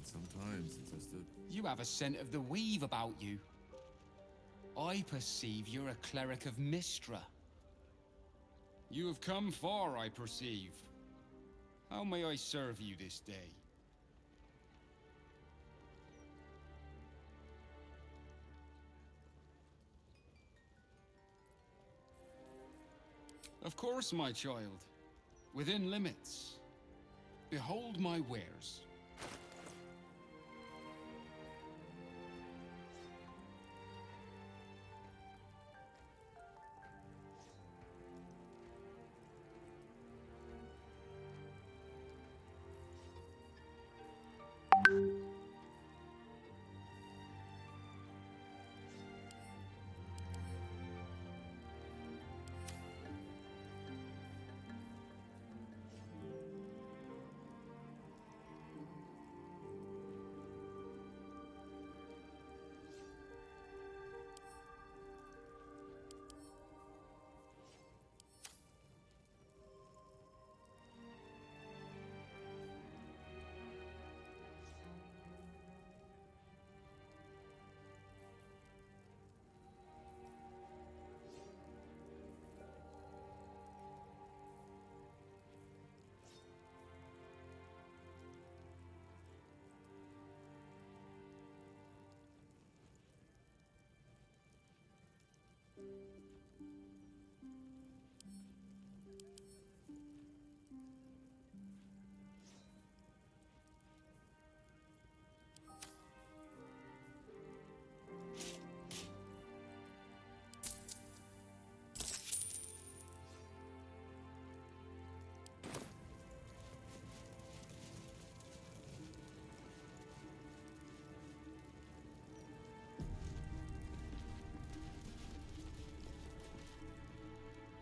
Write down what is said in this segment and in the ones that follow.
Sometimes it's just a... You have a scent of the weave about you. I perceive you're a cleric of Mistra. You have come far, I perceive. How may I serve you this day? Of course, my child. Within limits. Behold my wares.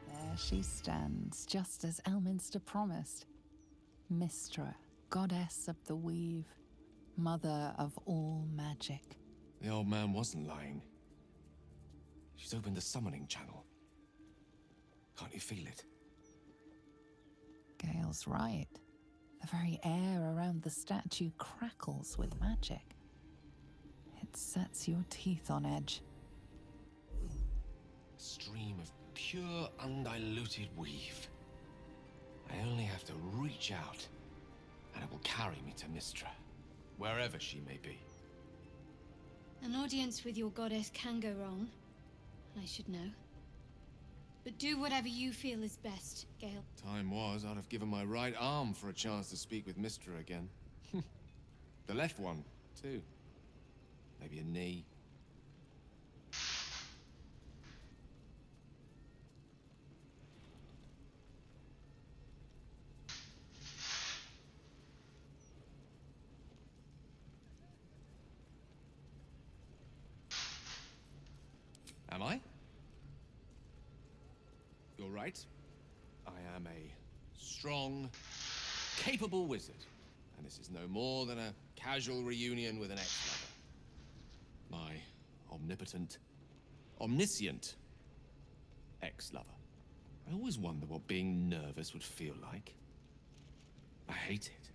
There she stands, just as Elminster promised. Mistra, goddess of the weave, mother of all magic. The old man wasn't lying. She's opened the summoning channel. Can't you feel it? Gale's right. The very air around the statue crackles with magic. It sets your teeth on edge. A stream of pure, undiluted weave. I only have to reach out, and it will carry me to Mistra, wherever she may be. An audience with your goddess can go wrong. I should know. But do whatever you feel is best, Gale. Time was, I'd have given my right arm for a chance to speak with Mistra again. The left one, too. Maybe a knee. Am I? You're right. I am a strong, capable wizard. And this is no more than a casual reunion with an ex-lover. My omnipotent, omniscient ex-lover. I always wonder what being nervous would feel like. I hate it.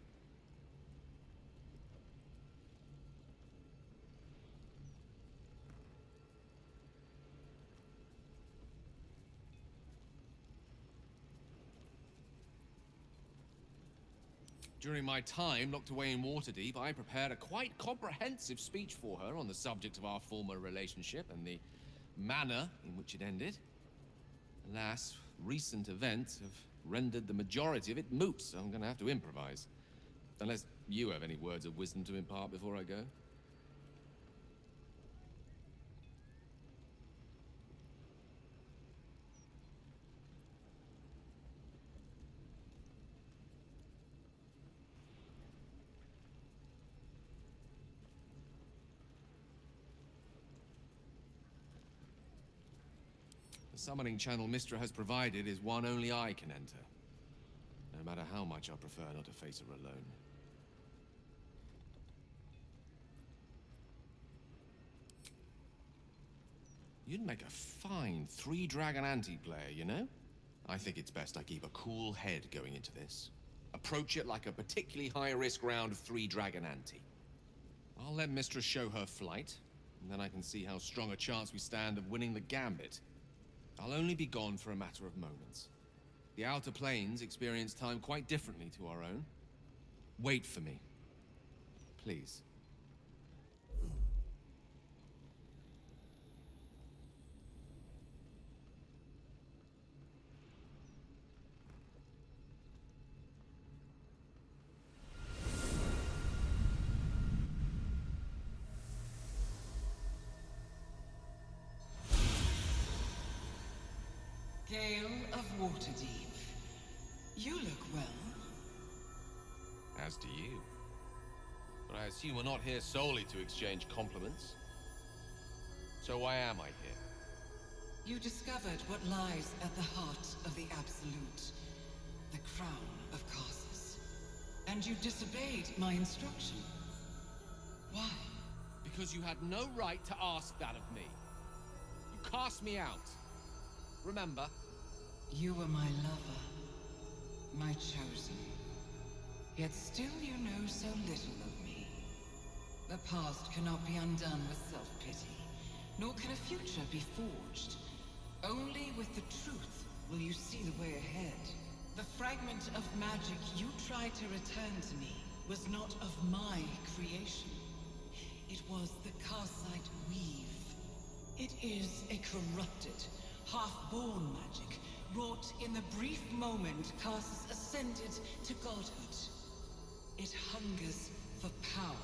During my time locked away in Waterdeep, I prepared a quite comprehensive speech for her on the subject of our former relationship and the manner in which it ended. Alas, recent events have rendered the majority of it moot, so I'm going to have to improvise. Unless you have any words of wisdom to impart before I go. The summoning channel Mistra has provided is one only I can enter. No matter how much I prefer not to face her alone. You'd make a fine three-dragon anti-player, you know? I think it's best I keep a cool head going into this. Approach it like a particularly high-risk round of three-dragon ante. I'll let Mistra show her flight, and then I can see how strong a chance we stand of winning the gambit. I'll only be gone for a matter of moments. The Outer Planes experience time quite differently to our own. Wait for me. Please. Gale of Waterdeep. You look well. As do you. But I assume we're not here solely to exchange compliments. So why am I here? You discovered what lies at the heart of the Absolute, the crown of Karsus. And you disobeyed my instruction. Why? Because you had no right to ask that of me. You cast me out. Remember? You were my lover, my chosen. Yet still you know so little of me. The past cannot be undone with self-pity, nor can a future be forged. Only with the truth will you see the way ahead. The fragment of magic you tried to return to me was not of my creation. It was the Karsite Weave. It is a corrupted, half-born magic, wrought in the brief moment Karsus ascended to godhood. It hungers for power,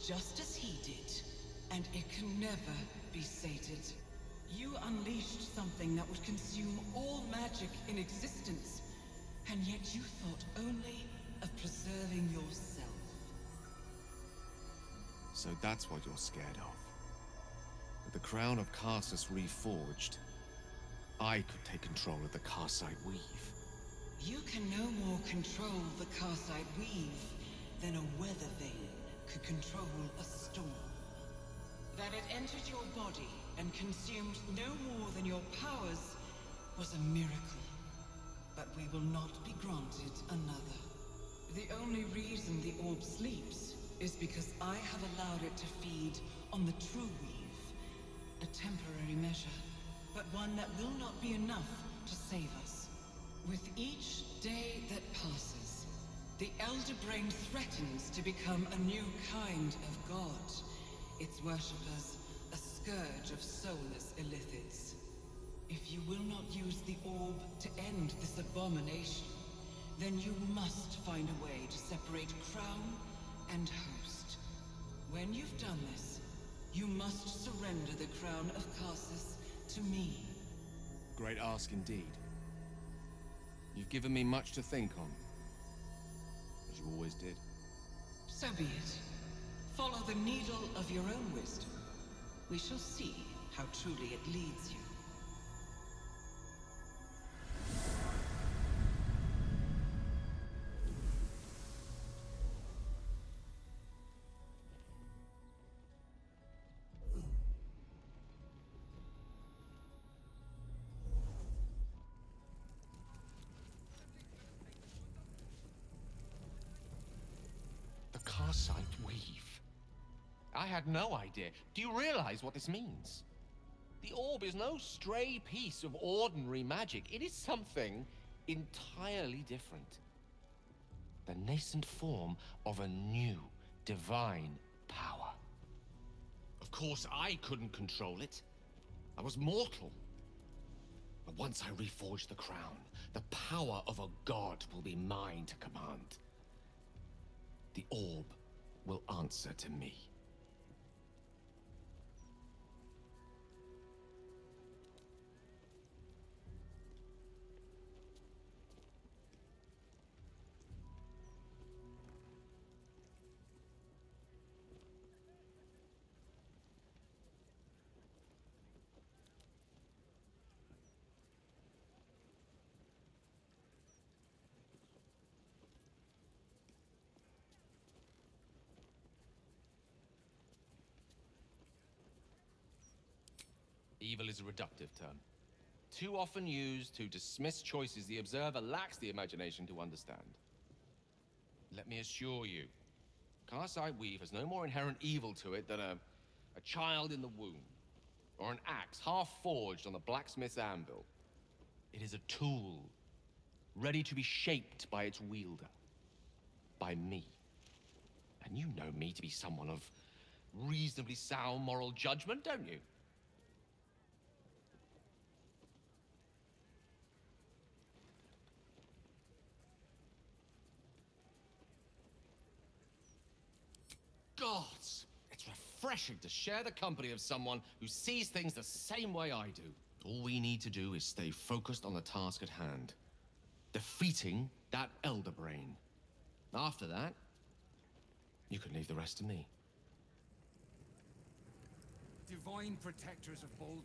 just as he did, and it can never be sated. You unleashed something that would consume all magic in existence, and yet you thought only of preserving yourself. So that's what you're scared of. With the crown of Karsus reforged, I could take control of the Karsite Weave. You can no more control the Karsite Weave than a weather vane could control a storm. That it entered your body and consumed no more than your powers was a miracle. But we will not be granted another. The only reason the orb sleeps is because I have allowed it to feed on the true weave. A temporary measure, but one that will not be enough to save us. With each day that passes, the Elder Brain threatens to become a new kind of god. Its worshippers, a scourge of soulless illithids. If you will not use the orb to end this abomination, then you must find a way to separate crown and host. When you've done this, you must surrender the crown of Karsus to me. Great ask indeed. You've given me much to think on. As you always did. So be it. Follow the needle of your own wisdom. We shall see how truly it leads you. Karsite Weave. I had no idea. Do you realize what this means? The orb is no stray piece of ordinary magic. It is something entirely different. The nascent form of a new, divine power. Of course, I couldn't control it. I was mortal. But once I reforge the crown, the power of a god will be mine to command. The orb will answer to me. Evil is a reductive term, too often used to dismiss choices the observer lacks the imagination to understand. Let me assure you, A Karsite weave has no more inherent evil to it than a child in the womb, or an axe half forged on the blacksmith's anvil. It is a tool, ready to be shaped by its wielder, by me. And you know me to be someone of reasonably sound moral judgment, don't you? Gods! It's refreshing to share the company of someone who sees things the same way I do. All we need to do is stay focused on the task at hand. Defeating that Elder Brain. After that, you can leave the rest to me. Divine protectors of Baldur.